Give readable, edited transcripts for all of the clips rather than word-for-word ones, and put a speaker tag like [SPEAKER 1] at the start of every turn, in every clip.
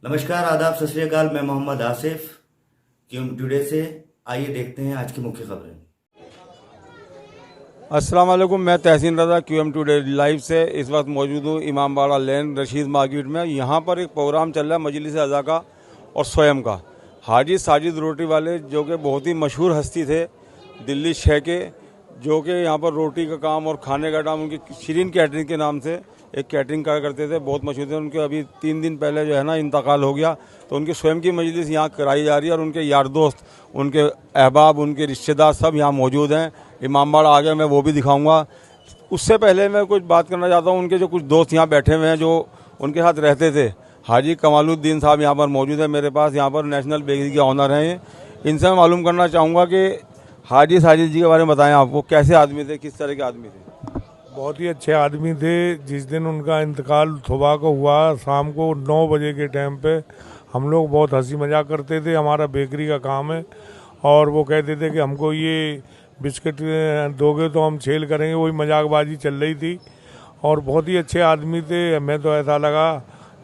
[SPEAKER 1] नमस्कार, आदाब, सत श्री अकाल। मैं मोहम्मद आसिफ क्यूएम टुडे से। आइए देखते हैं आज की मुख्य खबरें।
[SPEAKER 2] अस्सलाम वालेकुम। मैं तहसीन रज़ा क्यूएम टुडे लाइव से इस वक्त मौजूद हूँ इमामबाड़ा लेन रशीद मार्केट में। यहाँ पर एक प्रोग्राम चल रहा है मजलिस अज़ा का और स्वयं का। हाजी साजिद रोटी वाले जो कि बहुत ही मशहूर हस्ती थे दिल्ली शहर के, जो कि यहाँ पर रोटी का काम और खाने का काम उनकी शीरीन कैटरिंग के नाम से एक कैटरिंग करा करते थे, बहुत मशहूर थे। उनके अभी 3 दिन पहले जो है ना इंतकाल हो गया, तो उनकी स्वयं की मजलिस यहाँ कराई जा रही है और उनके यार दोस्त, उनके अहबाब, उनके रिश्तेदार सब यहाँ मौजूद हैं। इमामबाड़ा आ गया, मैं वो भी दिखाऊंगा। उससे पहले मैं कुछ बात करना चाहता हूँ। उनके जो कुछ दोस्त यहाँ बैठे हुए हैं जो उनके साथ रहते थे, हाजी कमालुद्दीन साहब यहाँ पर मौजूद है मेरे पास। यहाँ पर नेशनल बेकरी के ऑनर हैं ये। इनसे मैं मालूम करना चाहूँगा कि हाजी साजिद जी के बारे में बताएं, आप वो कैसे आदमी थे, किस तरह के आदमी थे?
[SPEAKER 3] बहुत ही अच्छे आदमी थे। जिस दिन उनका इंतकाल सुबह को हुआ, शाम को 9 बजे के टाइम पे हम लोग बहुत हंसी मजाक करते थे। हमारा बेकरी का काम है और वो कहते थे कि हमको ये बिस्किट दोगे तो हम सेल करेंगे, वही मजाकबाजी चल रही थी। और बहुत ही अच्छे आदमी थे। हमें तो ऐसा लगा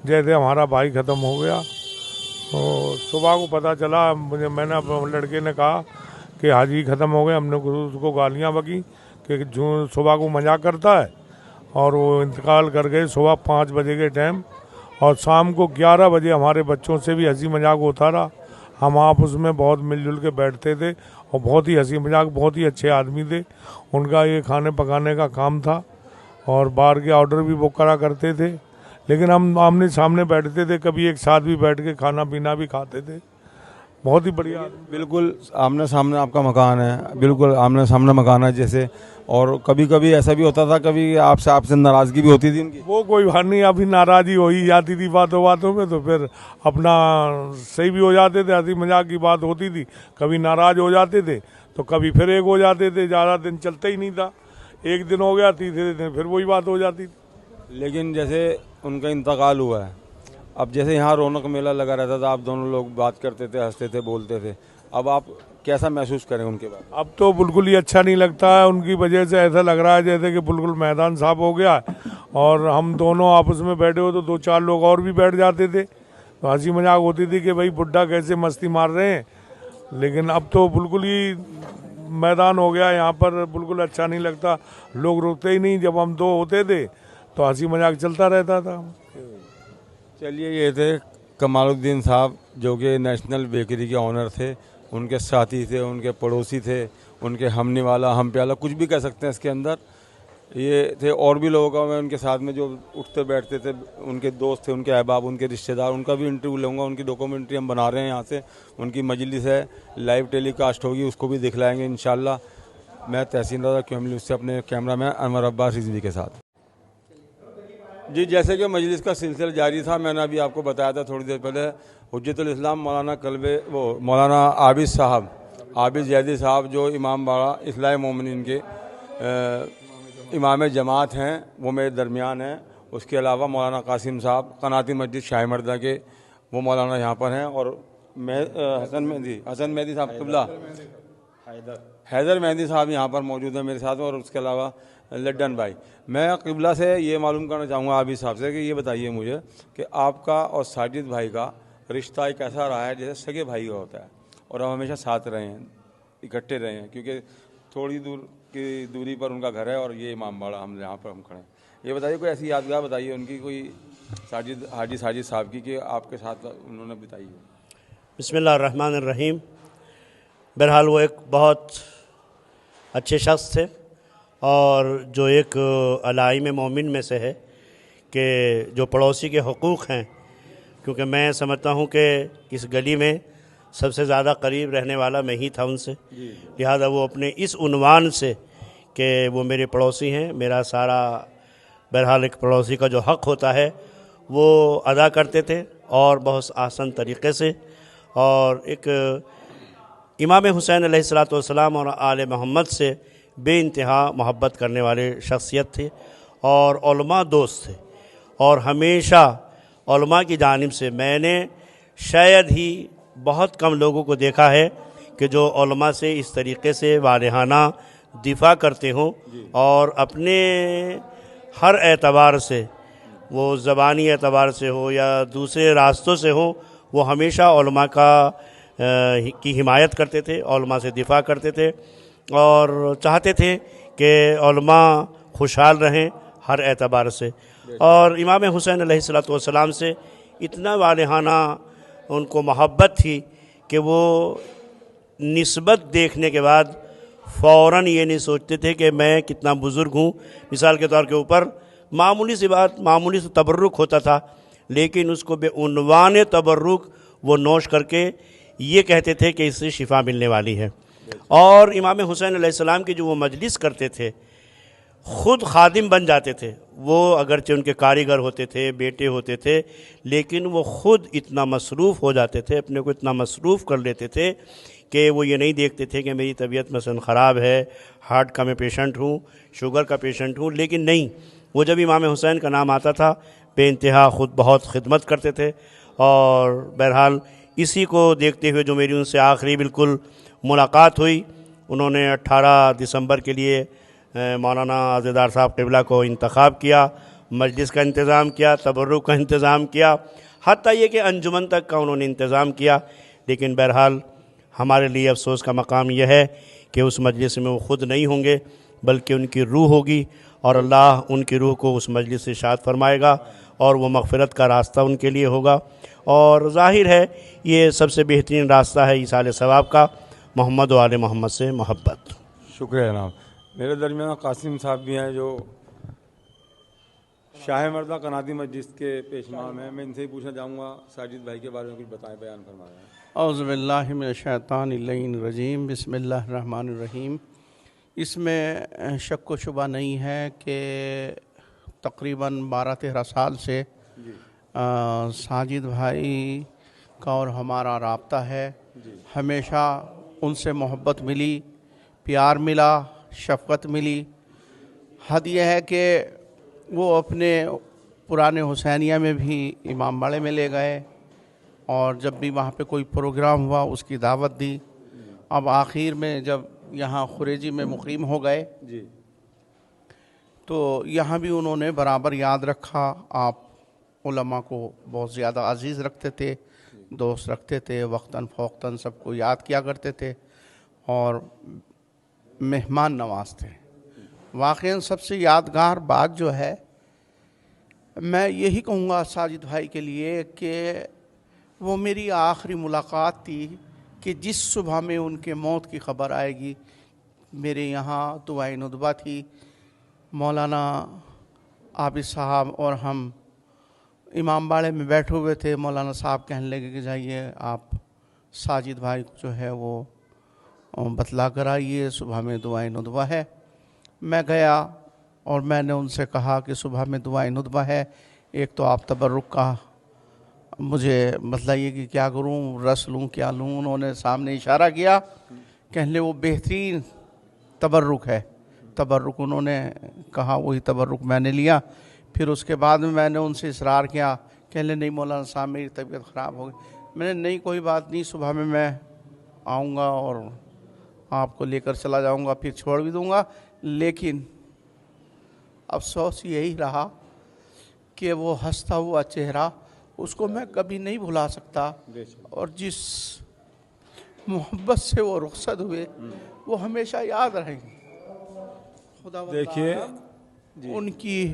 [SPEAKER 3] जैसे हमारा भाई ख़त्म हो गया। तो सुबह को पता चला, मैंने लड़के ने कहा कि हाजी ख़त्म हो गए। हमने उसको गालियाँ बकी कि जो सुबह को मजाक करता है, और वो इंतकाल कर गए सुबह 5 बजे के टाइम। और शाम को 11 बजे हमारे बच्चों से भी हंसी मजाक होता रहा। हम आपस में बहुत मिलजुल के बैठते थे और बहुत ही हंसी मजाक, बहुत ही अच्छे आदमी थे। उनका ये खाने पकाने का काम था और बाहर के ऑर्डर भी बुक करा करते थे। लेकिन हम आमने सामने बैठते थे, कभी एक साथ भी बैठ के खाना पीना भी खाते थे। बहुत ही बढ़िया।
[SPEAKER 2] बिल्कुल आमने सामने आपका मकान है, बिल्कुल आमने सामने मकान है जैसे। और कभी कभी ऐसा भी होता था, कभी आपसे नाराज़गी भी होती थी उनकी?
[SPEAKER 3] वो कोई बात नहीं, अभी नाराज़गी हो ही जाती थी बातों बातों में, तो फिर अपना सही भी हो जाते थे। हंसी मजाक की बात होती थी, कभी नाराज़ हो जाते थे तो कभी फिर एक हो जाते थे। ज़्यादा दिन चलता ही नहीं था, एक दिन हो गया, तीसरे दिन फिर वही बात हो जाती थी।
[SPEAKER 2] लेकिन जैसे उनका इंतकाल हुआ है, अब जैसे यहाँ रौनक मेला लगा रहता था, आप दोनों लोग बात करते थे, हंसते थे, बोलते थे। अब आप कैसा महसूस करें उनके बाद?
[SPEAKER 3] अब तो बिल्कुल ही अच्छा नहीं लगता है। उनकी वजह से ऐसा लग रहा है जैसे कि बिल्कुल मैदान साफ हो गया और हम दोनों आपस में बैठे हो तो 2-4 लोग और भी बैठ जाते थे, तो हंसी मजाक होती थी कि भाई बुड्ढा कैसे मस्ती मार रहे हैं। लेकिन अब तो बिल्कुल ही मैदान हो गया यहाँ पर, बिल्कुल अच्छा नहीं लगता। लोग रुकते ही नहीं। जब हम 2 होते थे तो हंसी मजाक चलता रहता था।
[SPEAKER 2] चलिए, ये थे कमालुद्दीन साहब जो कि नेशनल बेकरी के ऑनर थे। उनके साथी थे, उनके पड़ोसी थे, उनके हमने वाला, हम प्याला, कुछ भी कह सकते हैं इसके अंदर। ये थे। और भी लोगों का मैं उनके साथ में जो उठते बैठते थे, उनके दोस्त थे, उनके अहबाब, उनके रिश्तेदार, उनका भी इंटरव्यू लूँगा। उनकी डॉक्यूमेंट्री हम बना रहे हैं यहाँ से। उनकी मजलिस है, लाइव टेलीकास्ट होगी, उसको भी दिखलाएंगे इंशाल्लाह। मैं तहसीन रज़ा क्यूएम न्यूज़ से अपने कैमरा मैन अनवर अब्बास रिजवी के साथ। जी, जैसे कि मजलिस का सिलसिला जारी था, मैंने अभी आपको बताया था थोड़ी देर पहले, हुज्जतुल इस्लाम मौलाना आबिद जैदी साहब जो इमामबाड़ा इस्लाह मोमिनीन के इमाम जमात हैं, वो मेरे दरमियान हैं। उसके अलावा मौलाना कासिम साहब कनाती मस्जिद शाही मर्दा के, वो मौलाना यहाँ पर हैं। और मैं हसन मेहदी साहब किबला हैदर मेहदी साहब यहाँ पर मौजूद हैं मेरे साथ। और उसके अलावा लड्डन भाई। मैं किबला से ये मालूम करना चाहूँगा आबिद साहब से कि ये बताइए मुझे कि आपका और साजिद भाई का रिश्ता एक ऐसा रहा है जैसे सगे भाई का होता है, और हम हमेशा साथ रहे हैं, इकट्ठे रहे हैं, क्योंकि थोड़ी दूर की दूरी पर उनका घर है और ये इमामबाड़ा हम यहाँ पर हम खड़े हैं। ये बताइए कोई ऐसी यादगार बताइए उनकी, कोई हाजी साजिद साहब की, कि आपके साथ उन्होंने बताई है।
[SPEAKER 4] बिस्मिल्लाहिर्रहमानिर्रहीम। बहरहाल वो एक बहुत अच्छे शख्स थे और जो एक अलाइम मोमिन में से है कि जो पड़ोसी के हुकूक़ हैं, क्योंकि मैं समझता हूँ कि इस गली में सबसे ज़्यादा करीब रहने वाला मैं ही था उनसे, लिहाजा वो अपने इस उन्वान से कि वो मेरे पड़ोसी हैं, मेरा सारा बहरहाल एक पड़ोसी का जो हक़ होता है वो अदा करते थे और बहुत आसान तरीक़े से। और एक इमाम हुसैन अलैहिस्सलाम और आले मोहम्मद से बेइंतहा मोहब्बत करने वाले शख्सियत थे और उलमा दोस्त थे। और हमेशा उलमा की जानिब से मैंने शायद ही बहुत कम लोगों को देखा है कि जो उलमा से इस तरीक़े से वालिहाना दिफा करते हों और अपने हर एतबार से वो ज़बानी एतबार से हो या दूसरे रास्तों से हो, वो हमेशा उलमा की हिमायत करते थे, उलमा से दिफा करते थे और चाहते थे कि उलमा खुशहाल रहें हर एतबार से। और इमाम हुसैन अलैहिस्सलातु वस्सलाम से इतना वालिहाना उनको मोहब्बत थी कि वो निस्बत देखने के बाद फ़ौरन ये नहीं सोचते थे कि मैं कितना बुज़ुर्ग हूँ। मिसाल के तौर के ऊपर मामूली सी बात, मामूली से तबर्रुक होता था, लेकिन उसको बेउनवान तबर्रुक वो नोश करके ये कहते थे कि इससे शिफा मिलने वाली है। और इमाम हुसैन अलैहिस्सलाम की जो वो मजलिस करते थे, ख़ुद खादिम बन जाते थे। वो अगरचे उनके कारीगर होते थे, बेटे होते थे, लेकिन वो ख़ुद इतना मसरूफ़ हो जाते थे, अपने को इतना मसरूफ़ कर लेते थे कि वो ये नहीं देखते थे कि मेरी तबीयत मसलन ख़राब है, हार्ट का मैं पेशेंट हूँ, शुगर का पेशेंट हूँ, लेकिन नहीं, वो जब इमाम हुसैन का नाम आता था बेइंतहा ख़ुद बहुत खिदमत करते थे। और बहरहाल इसी को देखते हुए जो मेरी उनसे आखिरी बिल्कुल मुलाकात हुई, उन्होंने 18 दिसंबर के लिए मौलाना आज़ेदार साहब क़िबला को इंतख़ाब किया, मजलिस का इंतज़ाम किया, तबर्रुक का इंतज़ाम किया, हत्ता ये कि अंजुमन तक का उन्होंने इंतज़ाम किया। लेकिन बहरहाल हमारे लिए अफसोस का मकाम यह है कि उस मजलिस में वो ख़ुद नहीं होंगे, बल्कि उनकी रूह होगी और अल्लाह उनकी रूह को उस मजलिस से शाद फरमाएगा और वो मग़फ़िरत का रास्ता उनके लिए होगा। और ज़ाहिर है ये सबसे बेहतरीन रास्ता है ईसाल सवाब का, मोहम्मद व आले मोहम्मद से मोहब्बत।
[SPEAKER 2] शुक्रिया जनाब। मेरे दरमियान कासिम साहब भी हैं जो शाह मर्दा कनादी मस्जिद के पेशमाम हैं। मैं इनसे ही पूछना चाहूँगा, साजिद भाई के बारे में कुछ बताएं, बयान फरमाएं।
[SPEAKER 5] औज़ुबिल्लाहि मिनश्शैतानिर्रजीम, बिस्मिल्लाहिर्रहमानिर्रहीम। इसमें शक व शुबा नहीं है कि तकरीबन 12-13 साल से साजिद भाई का और हमारा राब्ता है। हमेशा उनसे मोहब्बत मिली, प्यार मिला, शफ़क़त मिली। हद यह है कि वो अपने पुराने हुसैनिया में भी इमाम बाड़े में ले गए और जब भी वहाँ पे कोई प्रोग्राम हुआ उसकी दावत दी। अब आखिर में जब यहाँ खुरेजी में मुकीम हो गए
[SPEAKER 2] जी,
[SPEAKER 5] तो यहाँ भी उन्होंने बराबर याद रखा। आप उलमा को बहुत ज़्यादा अजीज़ रखते थे, दोस्त रखते थे, वक्तन फ़ौक्तन सबको याद किया करते थे और मेहमान नवाज थे। वाक़ई सबसे यादगार बात जो है, मैं यही कहूँगा साजिद भाई के लिए कि वो मेरी आखिरी मुलाकात थी कि जिस सुबह में उनके मौत की ख़बर आएगी, मेरे यहाँ दुआए नुदबा थी। मौलाना आबिद साहब और हम इमाम बाड़े में बैठे हुए थे। मौलाना साहब कहने लगे कि जाइए आप साजिद भाई को जो है वो बतला कर आइए, सुबह में दुआए नुदबा है। मैं गया और मैंने उनसे कहा कि सुबह में दुआए नुदबा है, एक तो आप तबर्रुक का मुझे बतलाइए कि क्या करूं, रस लूं क्या लूं। उन्होंने सामने इशारा किया, कहने वो बेहतरीन तबर्रुक है। तबर्रुक उन्होंने कहा, वही तबर्रुक मैंने लिया। फिर उसके बाद में मैंने उनसे इसरार किया, कहने नहीं मौलाना साहब मेरी तबीयत ख़राब हो गई। मैंने नहीं कोई बात नहीं, सुबह में मैं आऊँगा और आपको लेकर चला जाऊँगा, फिर छोड़ भी दूँगा। लेकिन अफसोस यही रहा कि वो हंसता हुआ चेहरा उसको मैं कभी नहीं भुला सकता और जिस मोहब्बत से वो रुखसत हुए वो हमेशा याद रहेंगे। खुदा
[SPEAKER 2] देखिए
[SPEAKER 5] उनकी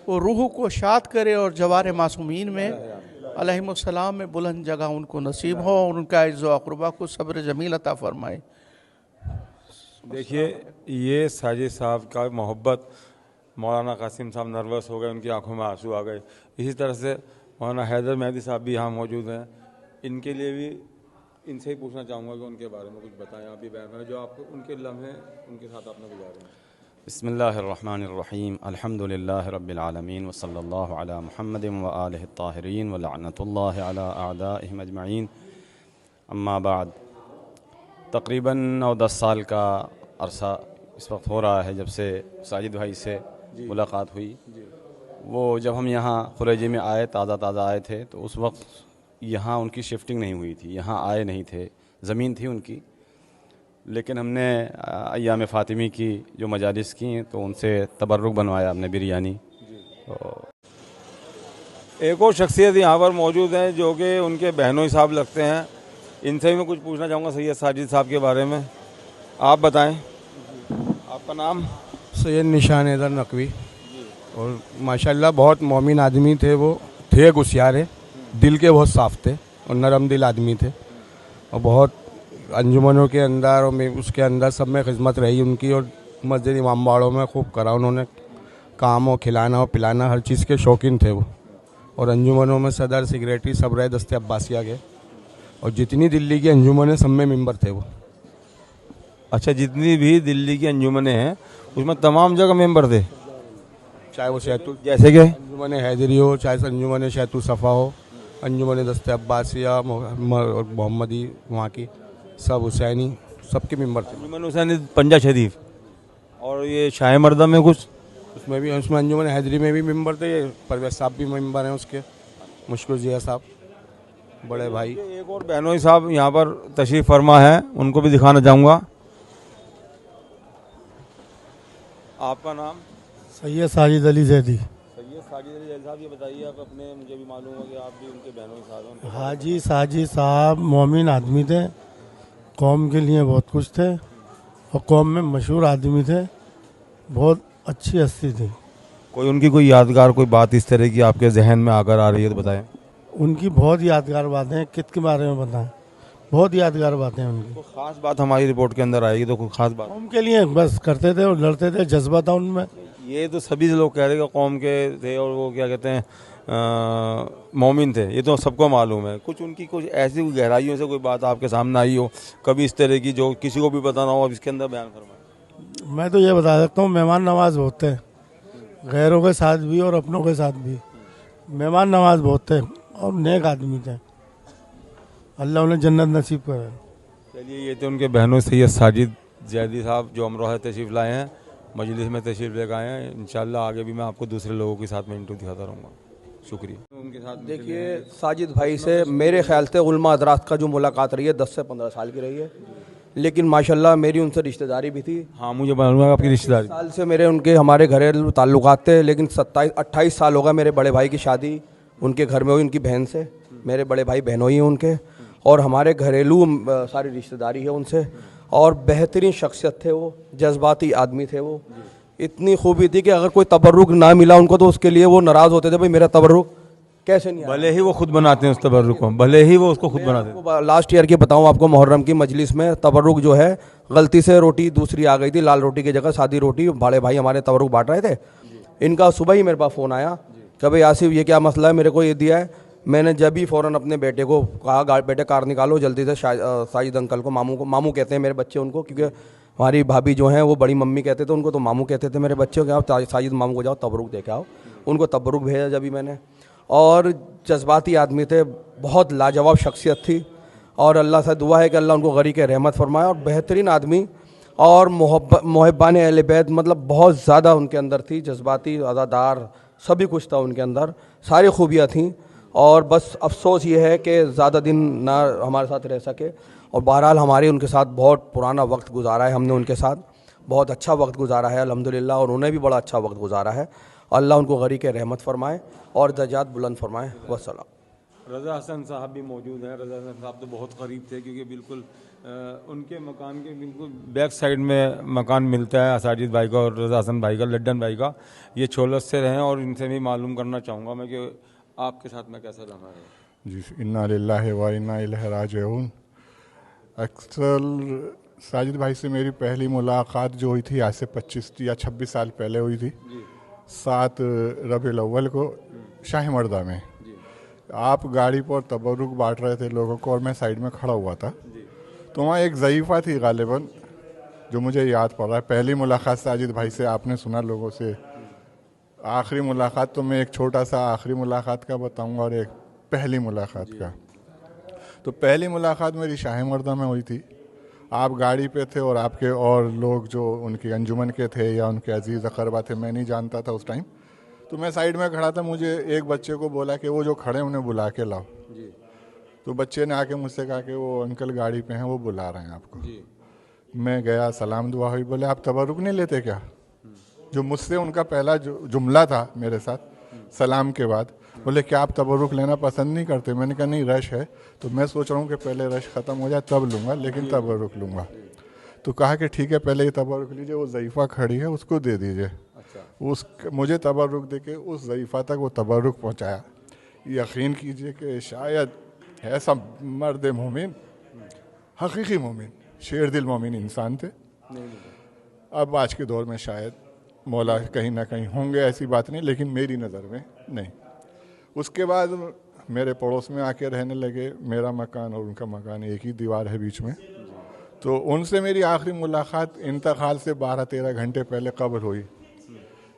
[SPEAKER 5] वो रूह को शाद करे और जवार मासूमीन में अलैहिमुस्सलाम में बुलंद जगह उनको नसीब हो और उनका इज़्ज़ो अक़रबा को सब्र जमील अता फरमाए।
[SPEAKER 2] देखिए ये साजिद साहब का मोहब्बत, मौलाना कासिम साहब नर्वस हो गए, उनकी आंखों में आंसू आ गए। इसी तरह से मौलाना हैदर मेहदी साहब भी यहाँ मौजूद हैं। इनके लिए भी इनसे ही पूछना चाहूँगा कि उनके बारे में कुछ बताएं, आप भी बयान करें जो आपको उनके लम्हे उनके साथ आपने गुजारे हैं।
[SPEAKER 6] बिस्मिल्लाहिर्रहमानिर्रहीम, अल्हम्दुलिल्लाहि रब्बिल आलमीन व सल्लल्लाहु अला मुहम्मदिन व आलिहि त्ताहिरीन व लअनतुल्लाहि अला अअदाइहिम अजमईन, अम्मा बाद। तकरीबन 9-10 साल का अरसा इस वक्त हो रहा है जब से साजिद भाई से मुलाकात हुई। वो जब हम यहाँ खुरेजी में आए, ताज़ा आए थे, तो उस वक्त यहाँ उनकी शिफ्टिंग नहीं हुई थी, यहाँ आए नहीं थे, ज़मीन थी उनकी। लेकिन हमने अय्याम फ़ातिमी की जो मजालिस की तो उनसे तबर्रुक बनवाया हमने बिरयानी। तो
[SPEAKER 2] एक और शख्सियत यहाँ पर मौजूद हैं जो कि उनके बहनों हिसाब लगते हैं। इनसे भी मैं कुछ पूछना चाहूँगा सैयद साजिद साहब के बारे में। आप बताएं, आपका नाम?
[SPEAKER 7] सैयद निशान हैदर नकवी। और माशाल्लाह बहुत मोमिन आदमी थे, वो थे गुस्यारे, दिल के बहुत साफ़ थे और नरम दिल आदमी थे। और बहुत अंजुमनों के अंदर और उसके अंदर सब में खिदमत रही उनकी। और मस्जिद इमाम बाड़ों में खूब करा उन्होंने काम, और खिलाना और पिलाना हर चीज़ के शौकीन थे वो। और अंजुमनों में सदर, सेक्रेटरी सब रहे दस्ते अब्बासिया के। और जितनी दिल्ली की अंजुमन है सब में मेंबर थे वो।
[SPEAKER 2] अच्छा, जितनी भी दिल्ली की अंजुमनें हैं उसमें तमाम जगह मेंबर थे,
[SPEAKER 7] चाहे वो शैतुल
[SPEAKER 2] जैसे कि
[SPEAKER 7] अंजुमन हैदरी हो, चाहे अंजुमन शैतुल सफ़ा हो, अंजुमन दस्ते अब्बासिया मोहम्मदी वहाँ की, सब हुसैनी, सबके मेंबर थे।
[SPEAKER 2] अंजुमन हुसैनी पंजा शरीफ, और ये शाह मर्दा में कुछ
[SPEAKER 7] उसमें भी, उसमें अंजुमन हैदरी में भी मेंबर थे। परवेज साहब भी मेंबर हैं उसके, मुश्किल जिया साहब बड़े भाई।
[SPEAKER 2] एक और बहनोई साहब यहाँ पर तशरीफ़ फरमा है, उनको भी दिखाना चाहूँगा। आपका नाम?
[SPEAKER 8] सैयद साजिद अली जैदी।
[SPEAKER 2] सैयद साजिद अली जैदी साहब, ये बताइए आप अपने, मुझे भी मालूम है कि आप भी उनके बहनोई साहब हैं।
[SPEAKER 8] हाजी साजिद साहब मोमिन आदमी थे, कौम के लिए बहुत कुछ थे और कौम में मशहूर आदमी थे, बहुत अच्छी हस्ती थी।
[SPEAKER 2] कोई उनकी कोई यादगार कोई बात इस तरह की आपके जहन में आकर आ रही है तो बताएं।
[SPEAKER 8] उनकी बहुत यादगार बातें हैं, कित के बारे में बताएं, बहुत यादगार बातें हैं उनकी।
[SPEAKER 2] तो ख़ास बात हमारी रिपोर्ट के अंदर आएगी, तो कोई ख़ास बात?
[SPEAKER 8] कौम के लिए बस करते थे और लड़ते थे, जज्बा था उनमें।
[SPEAKER 2] ये तो सभी लोग कह रहे हैं कि कौम के थे और वो क्या कहते हैं मोमिन थे, ये तो सबको मालूम है। कुछ उनकी कुछ ऐसी गहराइयों से कोई बात आपके सामने आई हो कभी इस तरह की जो किसी को भी पता ना हो, अब इसके अंदर बयान फरमाएं।
[SPEAKER 8] मैं तो ये बता सकता हूँ, मेहमान नवाज बहुत थे, गैरों के साथ भी और अपनों के साथ भी मेहमान नवाज बहुत थे और नेक आदमी थे। अल्लाह उन्हें जन्नत नसीब करे।
[SPEAKER 2] चलिए, ये थे उनके बहनों सैयद साजिद जैदी साहब जो अमरोहा तशरीफ़ लाए हैं, मजलिस में तशरीफ़ लेकर आए हैं। इंशाल्लाह आगे भी मैं आपको दूसरे लोगों के साथ में इंटरव्यू दिखाता रहूँगा। शुक्रिया। उनके साथ
[SPEAKER 9] देखिए, साजिद भाई से मेरे ख्याल से उलमा हज़रात का जो मुलाकात रही है 10 से 15 साल की रही है, लेकिन माशाल्लाह मेरी उनसे रिश्तेदारी भी थी।
[SPEAKER 2] हाँ, मुझे मालूम है आपकी रिश्तेदारी।
[SPEAKER 9] साल से मेरे उनके हमारे घरेलू ताल्लुकात थे, लेकिन 27-28 साल होगा मेरे बड़े भाई की शादी उनके घर में हुई, उनकी बहन से। मेरे बड़े भाई बहनों ही हैं उनके, और हमारे घरेलू सारी रिश्तेदारी है उनसे। और बेहतरीन शख्सियत थे वो, जज्बाती आदमी थे वो। इतनी खूबी थी कि अगर कोई तबर्रुक ना मिला उनको तो उसके लिए वो नाराज़ होते थे, भाई मेरा तबर्रुक कैसे नहीं आया।
[SPEAKER 2] भले ही वो खुद बनाते हैं उस तबर्रुक को, भले ही वो उसको खुद बनाते हैं।
[SPEAKER 9] लास्ट ईयर की बताऊं आपको, मुहर्रम की मजलिस में तबर्रुक जो है, गलती से रोटी दूसरी आ गई थी, लाल रोटी की जगह सादी रोटी, बड़े भाई हमारे तबर्रुक बांट रहे थे। इनका सुबह ही मेरे पास फ़ोन आया कि भाई आसिफ ये क्या मसला है, मेरे को ये दिया है। मैंने जब ही फ़ौरन अपने बेटे को कहा, बेटे कार निकालो जल्दी से, साजिद अंकल को, मामू कहते हैं मेरे बच्चे उनको, क्योंकि हमारी भाभी जो हैं वो बड़ी मम्मी कहते थे उनको, तो मामू कहते थे मेरे बच्चे को, आप साजिद मामू को जाओ तबरुक दे के आओ। उनको तबरुक भेजा जब भी मैंने। और जज्बाती आदमी थे, बहुत लाजवाब शख्सियत थी, और अल्लाह से दुआ है कि अल्लाह उनको गरी के रहमत फरमाए। और बेहतरीन आदमी और मुहब्बान अहले बैत, मतलब बहुत ज़्यादा उनके अंदर थी, जज्बाती, अज़ादार, सभी कुछ था उनके अंदर, सारी खूबियाँ थीं। और बस अफसोस ये है कि ज़्यादा दिन ना हमारे साथ रह सके। और बहरहाल हमारे उनके साथ बहुत पुराना वक्त गुजारा है, हमने उनके साथ बहुत अच्छा वक्त गुजारा है अल्हम्दुलिल्लाह, और उन्हें भी बड़ा अच्छा वक्त गुजारा है। अल्लाह उनको गरी के रहमत फरमाए और दर्जात बुलंद फरमाए। वस्सलाम।
[SPEAKER 2] रज़ा हसन साहब भी मौजूद हैं। रज़ा हसन साहब तो बहुत करीब थे, क्योंकि बिल्कुल उनके मकान के बिल्कुल बैक साइड में मकान मिलता है साजिद भाई का और रज़ा हसन भाई का, लड्डन भाई का। ये छोलस से रहे, और इनसे भी मालूम करना चाहूँगा मैं कि आपके साथ में कैसा रहा है।
[SPEAKER 10] जी, इन्ना लिल्लाहि व इन्ना इलैहि राजिऊन। अक्सर साजिद भाई से मेरी पहली मुलाकात जो हुई थी आज से 25 या 26 साल पहले हुई थी, 7 रबीउल अव्वल को शाह मर्दा में। आप गाड़ी पर तबरुक बांट रहे थे लोगों को और मैं साइड में खड़ा हुआ था, तो वहाँ एक ज़ईफ़ा थी गालिबन जो मुझे याद पड़ रहा है। पहली मुलाकात साजिद भाई से आपने सुना लोगों से, आखिरी मुलाकात तो मैं एक छोटा सा आखिरी मुलाकात का बताऊंगा और एक पहली मुलाकात का। तो पहली मुलाकात मेरी शाह मर्दा में हुई थी। आप गाड़ी पे थे और आपके और लोग जो उनकी अंजुमन के थे या उनके अजीज़ अकरबा थे, मैं नहीं जानता था उस टाइम। तो मैं साइड में खड़ा था, मुझे एक बच्चे को बोला कि वो जो खड़े उन्हें बुला के लाओ। तो बच्चे ने आके मुझसे कहा कि वो अंकल गाड़ी पे हैं, वो बुला रहे हैं आपको। मैं गया, सलाम दुआ हुई, बोले आप तबरुक नहीं लेते क्या? जो मुझसे उनका पहला जुमला था मेरे साथ, सलाम के बाद। बोले क्या आप तबरुक लेना पसंद नहीं करते? मैंने कहा नहीं, रश है तो मैं सोच रहा हूँ कि पहले रश ख़त्म हो जाए तब लूँगा, लेकिन तबरुक लूँगा। तो कहा कि ठीक है, पहले ये तबरुक लीजिए, वो ज़ईफ़ा खड़ी है उसको दे दीजिए। उस मुझे तबरुक दे के उस ज़ईफ़ा तक वो तबरुक पहुँचाया। यकीन कीजिए कि शायद ऐसा मर्द मोमिन, हकीकी मोमिन, शेर दिल मोमिन इंसान थे। अब आज के दौर में शायद मौला कहीं ना कहीं होंगे, ऐसी बात नहीं, लेकिन मेरी नज़र में नहीं। उसके बाद मेरे पड़ोस में आके रहने लगे। मेरा मकान और उनका मकान एक ही दीवार है बीच में। तो उनसे मेरी आखिरी मुलाकात इंतकाल से 12-13 घंटे पहले कब्र हुई।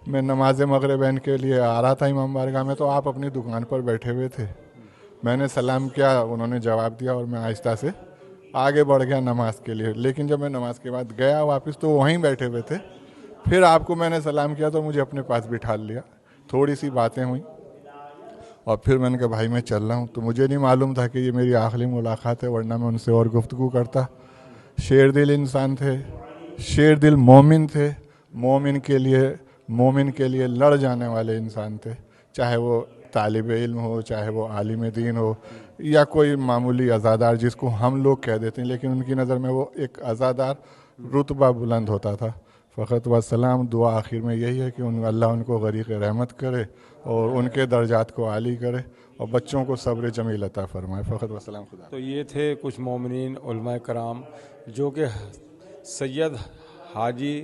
[SPEAKER 10] मैं नमाज मगरिब के लिए आ रहा था इमाम बारगाह में, तो आप अपनी दुकान पर बैठे हुए थे। मैंने सलाम किया, उन्होंने जवाब दिया और मैं आहिस्ता से आगे बढ़ गया नमाज के लिए। लेकिन जब मैं नमाज के बाद गया वापस तो वहीं बैठे हुए थे। फिर आपको मैंने सलाम किया तो मुझे अपने पास बिठा लिया। थोड़ी सी बातें हुई और फिर मैंने कहा भाई मैं चल रहा हूँ। तो मुझे नहीं मालूम था कि ये मेरी आखिरी मुलाकात है, वरना मैं उनसे और गुफ्तगू करता। शेर दिल इंसान थे, शेर दिल मोमिन थे, मोमिन के लिए लड़ जाने वाले इंसान थे। चाहे वो तालिब इल्म हो, चाहे वो आलिम दीन हो, या कोई मामूली अज़ादार जिसको हम लोग कह देते हैं, लेकिन उनकी नज़र में वो एक अज़ादार रुतबा बुलंद होता था। फ़क़त व सलाम, दुआ आखिर में यही है कि अल्लाह उनको गरीक़ रहमत करे और उनके दर्जात को आली करे और बच्चों को सब्र जमील अता फरमाए। फ़क़त व सलाम खुदा।
[SPEAKER 2] तो ये थे कुछ मोमिनीन उलमा कराम जो कि सैयद हाजी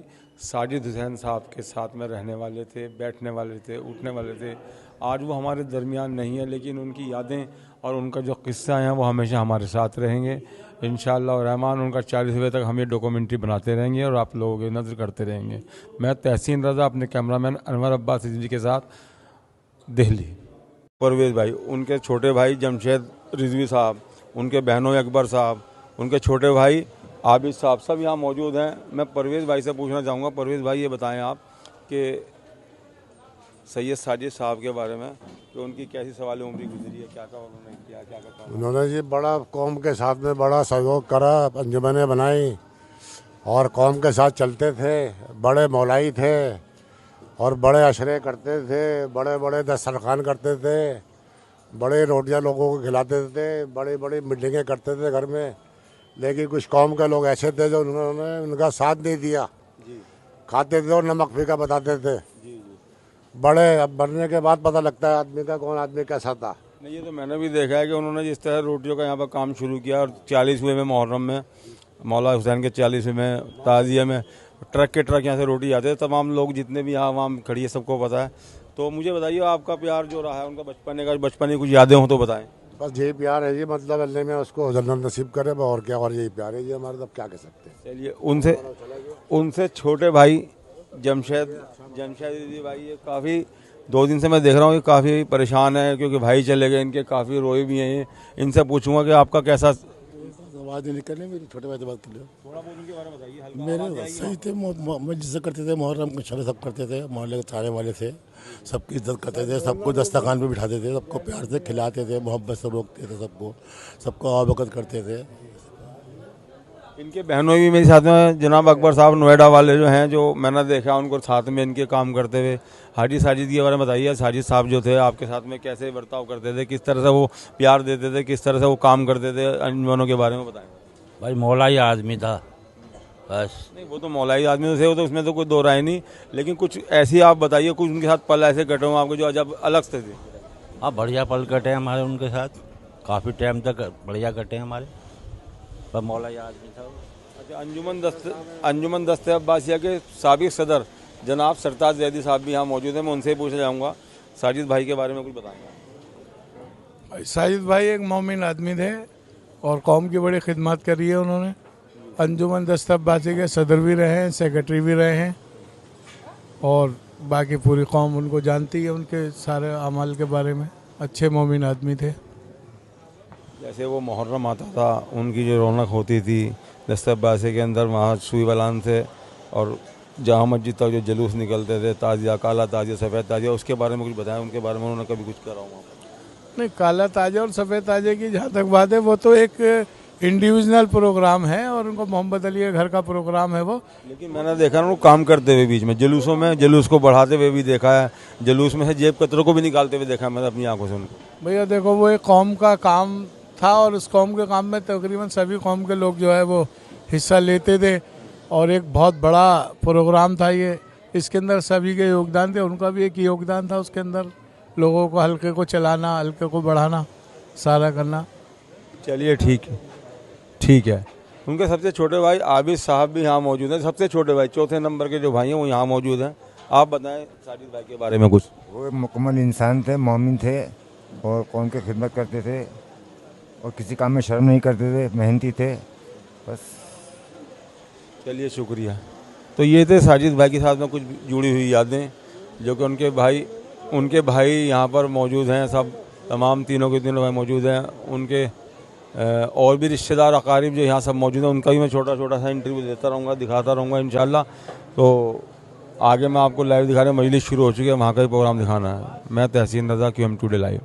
[SPEAKER 2] साजिद हुसैन साहब के साथ में रहने वाले थे, बैठने वाले थे, उठने वाले थे। आज वो हमारे दरमियान नहीं है, लेकिन उनकी यादें और उनका जो किस्सा हैं वो हमेशा हमारे साथ रहेंगे इंशाअल्लाह रहमान। उनका 40वें तक हम ये डॉक्यूमेंट्री बनाते रहेंगे और आप लोगों की नज़र करते रहेंगे। मैं तहसीन रज़ा अपने कैमरामैन अनवर अब्बास जी के साथ, दिल्ली। परवेज़ भाई, उनके छोटे भाई जमशेद रिजवी साहब, उनके बहनों अकबर साहब, उनके छोटे भाई आबिद साहब, सब यहाँ मौजूद हैं। मैं परवेज़ भाई से पूछना चाहूँगा, परवेज़ भाई ये बताएं आप कि सैयद साजिद साहब के बारे में कि उनकी कैसी सवाल उम्र गुजरी है, क्या क्या उन्होंने किया, क्या क्या काम?
[SPEAKER 11] उन्होंने जी बड़ा कौम के साथ में बड़ा सहयोग करा, अंजुमनें बनाई और कौम के साथ चलते थे। बड़े मौलाई थे और बड़े अशरे करते थे, बड़े बड़े दस्तरखान करते थे, बड़े रोटियां लोगों को खिलाते थे, बड़ी बड़ी मीटिंगें करते थे घर में। लेकिन कुछ कौम के लोग ऐसे थे जो उन्होंने उनका साथ नहीं दिया, खाते थे और नमक फीका बताते थे। बड़े अब बनने के बाद पता लगता है आदमी का कौन आदमी कैसा था।
[SPEAKER 2] नहीं, ये तो मैंने भी देखा है कि उन्होंने जिस तरह रोटियों का यहाँ पर काम शुरू किया और 40वें में मुहर्रम में मौला हुसैन के 40वें में ताज़िया में ट्रक के ट्रक यहाँ से रोटी आते थे। तमाम लोग जितने भी यहाँ आवाम खड़ी है सबको पता है। तो मुझे बताइए आपका प्यार जो रहा है उनका बचपन की कुछ यादें हों तो बताएं।
[SPEAKER 11] बस यही प्यार है जी, मतलब अल्लाह में उसको जन्नत नसीब करे और क्या, और यही प्यार है जी हमारे, तब क्या कह सकते हैं।
[SPEAKER 2] चलिए उनसे छोटे भाई जमशेद जी भाई, ये काफ़ी 2 दिन से मैं देख रहा हूँ ये काफ़ी परेशान है क्योंकि भाई चले गए इनके, काफ़ी रोए भी हैं। इनसे पूछूंगा कि आपका कैसा
[SPEAKER 8] आवाज़ नहीं निकलने मेरी, छोटे भाई से बात कर लो।
[SPEAKER 2] थोड़ा बहुत उनके बारे में बताइए।
[SPEAKER 8] मेरे सही थे, मस्जिद करते थे, मुहर्रम के शरे सब करते थे, मोहल्ले के चारे वाले थे, सबकी इज्जत करते थे, सबको दस्तरखान पे बिठाते थे, सबको प्यार से खिलाते थे, मोहब्बत से रोकते थे, सबको आवभगत करते थे।
[SPEAKER 2] इनके बहनों भी मेरे साथ में जनाब अकबर साहब नोएडा वाले जो हैं, जो मैंने देखा उनको साथ में इनके काम करते हुए। हाजी साजिद के बारे में बताइए, साजिद साहब जो थे आपके साथ में कैसे बर्ताव करते थे, किस तरह से वो प्यार देते थे, किस तरह से वो काम करते थे, अंजुमनों के बारे में बताएं।
[SPEAKER 12] भाई मौलाई आदमी था बस।
[SPEAKER 2] नहीं, वो तो मौलाई आदमी थे, वो तो उसमें तो कोई दो राय नहीं, लेकिन कुछ ऐसी आप बताइए, कुछ उनके साथ पल ऐसे कटे हों आपको जो अजब अलग से थे।
[SPEAKER 12] हाँ, बढ़िया पल कटे हमारे उनके साथ, काफ़ी टाइम तक बढ़िया कटे हमारे, पर मौलाई आदमी था।
[SPEAKER 2] अच्छा, अंजुमन दस्ते अब्बासिया के साबिक सदर जनाब सरताज जैदी साहब भी यहाँ मौजूद हैं। मैं उनसे ही पूछना चाहूँगा, साजिद भाई के बारे में कुछ बताएंगे।
[SPEAKER 3] साजिद भाई एक मोमिन आदमी थे और कौम की बड़ी खिदमत करी है उन्होंने। अंजुमन दस्ते अब्बासी के सदर भी रहे हैं, सेक्रेटरी भी रहे हैं और बाकी पूरी कौम उनको जानती है, उनके सारे अमाल के बारे में। अच्छे मोमिन आदमी थे।
[SPEAKER 2] जैसे वो मुहर्रम आता था, उनकी जो रौनक होती थी दस्ते अब्बासी के अंदर, वहाँ सुई वालान से और जहाँ मस्जिद तक जो जुलूस निकलते थे, ताजिया, काला ताजिया, सफ़ेद ताजिया, उसके बारे में कुछ बताएं। उनके बारे में उन्होंने कभी कुछ करा हुआ?
[SPEAKER 3] नहीं, काला ताजा और सफ़ेद ताजे की जहाँ तक बात है वो तो एक इंडिविजुअल प्रोग्राम है और उनको मोहम्मद अली के घर का प्रोग्राम है वो।
[SPEAKER 2] लेकिन मैंने देखा ना वो काम करते हुए बीच में जुलूसों में जुलूस को बढ़ाते हुए भी देखा है, जुलूस में से जेब कतरों को भी निकालते हुए देखा है मैंने अपनी आंखों से उनको।
[SPEAKER 3] भैया देखो वो एक कौम का काम था और उस कौम के काम में तकरीबन सभी कौम के लोग जो है वो हिस्सा लेते थे और एक बहुत बड़ा प्रोग्राम था ये। इसके अंदर सभी के योगदान थे, उनका भी एक योगदान था उसके अंदर, लोगों को हल्के को चलाना, हल्के को बढ़ाना, सारा करना।
[SPEAKER 2] चलिए ठीक है। उनके सबसे छोटे भाई आबिद साहब भी यहाँ मौजूद हैं, सबसे छोटे भाई चौथे नंबर के जो भाई हैं वो यहाँ मौजूद हैं। आप बताएं साजिद भाई के बारे में कुछ।
[SPEAKER 13] वो एक मुकम्मल इंसान थे, मोमिन थे और कौम की खिदमत करते थे और किसी काम में शर्म नहीं करते थे, मेहनती थे बस।
[SPEAKER 2] चलिए शुक्रिया। तो ये थे साजिद भाई के साथ में कुछ जुड़ी हुई यादें जो कि उनके भाई यहाँ पर मौजूद हैं, सब तमाम तीनों के तीनों भाई मौजूद हैं। उनके और भी रिश्तेदार अकारीब जो यहाँ सब मौजूद हैं उनका भी मैं छोटा छोटा सा इंटरव्यू देता रहूँगा, दिखाता रहूँगा इंशाल्लाह। तो आगे मैं आपको लाइव दिखा रहा हूँ, मजलिस शुरू हो चुकी है, वहाँ का ही प्रोग्राम दिखाना है। मैं तहसीन रज़ा, QM टुडे लाइव।